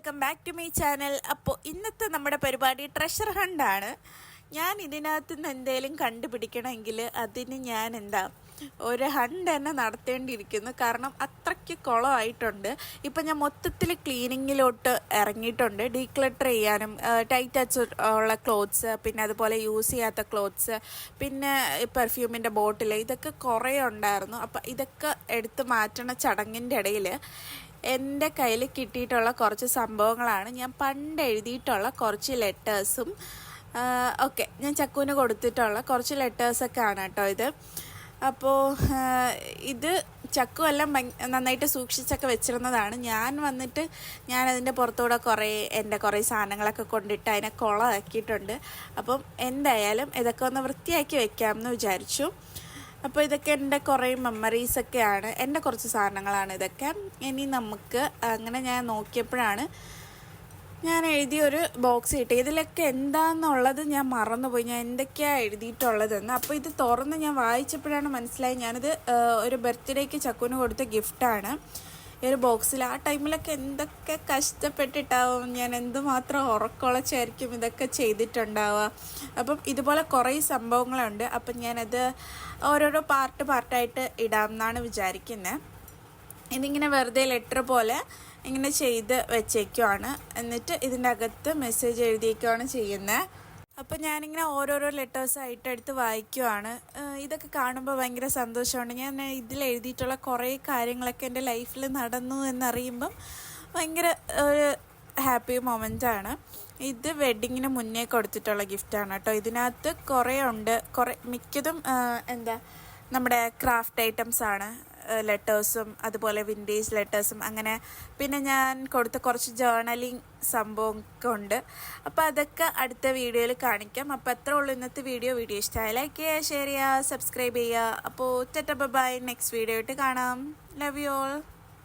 Welcome back to my channel. അപ്പോൾ ഇന്നത്തെ നമ്മുടെ പരിപാടി ട്രഷർ ഹണ്ടാണ്. ഞാൻ ഇതിനകത്ത് നിന്ന് എന്തെങ്കിലും കണ്ടുപിടിക്കണമെങ്കിൽ അതിന് ഞാൻ ഒരു ഹണ്ട് തന്നെ നടത്തേണ്ടിയിരിക്കുന്നു. കാരണം അത്രയ്ക്ക് കുളമായിട്ടുണ്ട്. ഇപ്പം ഞാൻ മൊത്തത്തിൽ ക്ലീനിങ്ങിലോട്ട് ഇറങ്ങിയിട്ടുണ്ട്. ഡീക്ലട്ടർ ചെയ്യാനും ടൈറ്റ് ടച്ച് ഉള്ള ക്ലോത്ത്സ്, പിന്നെ അതുപോലെ യൂസ് ചെയ്യാത്ത ക്ലോത്ത്സ്, പിന്നെ പെർഫ്യൂമിൻ്റെ ബോട്ടിൽ, ഇതൊക്കെ കുറേ ഉണ്ടായിരുന്നു. അപ്പം ഇതൊക്കെ എടുത്ത് മാറ്റണ ചടങ്ങിൻ്റെ ഇടയിൽ എൻ്റെ കയ്യിൽ കിട്ടിയിട്ടുള്ള കുറച്ച് സംഭവങ്ങളാണ്. ഞാൻ പണ്ട് എഴുതിയിട്ടുള്ള കുറച്ച് ലെറ്റേഴ്സും ഒക്കെ ഞാൻ ചക്കുവിന് കൊടുത്തിട്ടുള്ള കുറച്ച് ലെറ്റേഴ്സൊക്കെ ആണ് കേട്ടോ ഇത്. അപ്പോൾ ഇത് ചക്കു എല്ലാം നന്നായിട്ട് സൂക്ഷിച്ചൊക്കെ വെച്ചിരുന്നതാണ്. ഞാനതിൻ്റെ പുറത്തൂടെ എൻ്റെ കുറേ സാധനങ്ങളൊക്കെ കൊണ്ടിട്ട് അതിനെ കുളമാക്കിയിട്ടുണ്ട്. അപ്പം എന്തായാലും ഇതൊക്കെ ഒന്ന് വൃത്തിയാക്കി വെക്കാമെന്ന് വിചാരിച്ചു. അപ്പോൾ ഇതൊക്കെ എൻ്റെ കുറേ മെമ്മറീസൊക്കെയാണ്, എൻ്റെ കുറച്ച് സാധനങ്ങളാണ് ഇതൊക്കെ. ഇനി നമുക്ക് അങ്ങനെ ഞാൻ നോക്കിയപ്പോഴാണ് ഞാൻ എഴുതിയൊരു ബോക്സ് കിട്ടി. ഇതിലൊക്കെ എന്താണെന്നുള്ളത് ഞാൻ മറന്നുപോയി, ഞാൻ എന്തൊക്കെയാണ് എഴുതിയിട്ടുള്ളതെന്ന്. അപ്പോൾ ഇത് തുറന്ന് ഞാൻ വായിച്ചപ്പോഴാണ് മനസ്സിലായി ഞാനിത് ഒരു ബർത്ത്ഡേക്ക് ചക്കുവിന് കൊടുത്ത ഗിഫ്റ്റാണ് ഈ ഒരു ബോക്സിൽ. ആ ടൈമിലൊക്കെ എന്തൊക്കെ കഷ്ടപ്പെട്ടിട്ടാവും, ഞാൻ എന്തുമാത്രം ഉറക്കൊളച്ചായിരിക്കും ഇതൊക്കെ ചെയ്തിട്ടുണ്ടാവുക. അപ്പം ഇതുപോലെ കുറേ സംഭവങ്ങളുണ്ട്. അപ്പം ഞാനത് ഓരോരോ പാർട്ടായിട്ട് ഇടാമെന്നാണ് വിചാരിക്കുന്നത്. ഇതിങ്ങനെ വെറുതെ ലെറ്റർ പോലെ ഇങ്ങനെ ചെയ്ത് വെച്ചേക്കുവാണ്. എന്നിട്ട് ഇതിൻ്റെ അകത്ത് മെസ്സേജ് എഴുതിയേക്കുവാണ് ചെയ്യുന്നത്. അപ്പോൾ ഞാനിങ്ങനെ ഓരോരോ ലെറ്റേഴ്സായിട്ട് എടുത്ത് വായിക്കുവാണ്. ഇതൊക്കെ കാണുമ്പോൾ ഭയങ്കര സന്തോഷമുണ്ട്. ഞാൻ ഇതിൽ എഴുതിയിട്ടുള്ള കുറേ കാര്യങ്ങളൊക്കെ എൻ്റെ ലൈഫിൽ നടന്നു എന്നറിയുമ്പം ഭയങ്കര ഒരു ഹാപ്പി മൊമെൻ്റാണ്. ഇത് വെഡ്ഡിങ്ങിന് മുന്നേ കൊടുത്തിട്ടുള്ള ഗിഫ്റ്റാണ് കേട്ടോ. ഇതിനകത്ത് കുറേ ഉണ്ട്. മിക്കതും നമ്മുടെ ക്രാഫ്റ്റ് ഐറ്റംസാണ്. ലെറ്റേഴ്സും അതുപോലെ വിൻറ്റേജ് ലെറ്റേഴ്സും അങ്ങനെ. പിന്നെ ഞാൻ കൊടുത്ത കുറച്ച് ജേർണലിങ് സംഭവമൊക്കെ ഉണ്ട്. അപ്പോൾ അതൊക്കെ അടുത്ത വീഡിയോയിൽ കാണിക്കാം. അപ്പോൾ അത്രേ ഉള്ളൂ ഇന്നത്തെ വീഡിയോ. ഇഷ്ടമായി ലൈക്ക് ചെയ്യുക, ഷെയർ ചെയ്യുക, സബ്സ്ക്രൈബ് ചെയ്യുക. അപ്പോൾ ടാറ്റാ ബൈ. നെക്സ്റ്റ് വീഡിയോ ആയിട്ട് കാണാം. Love you all.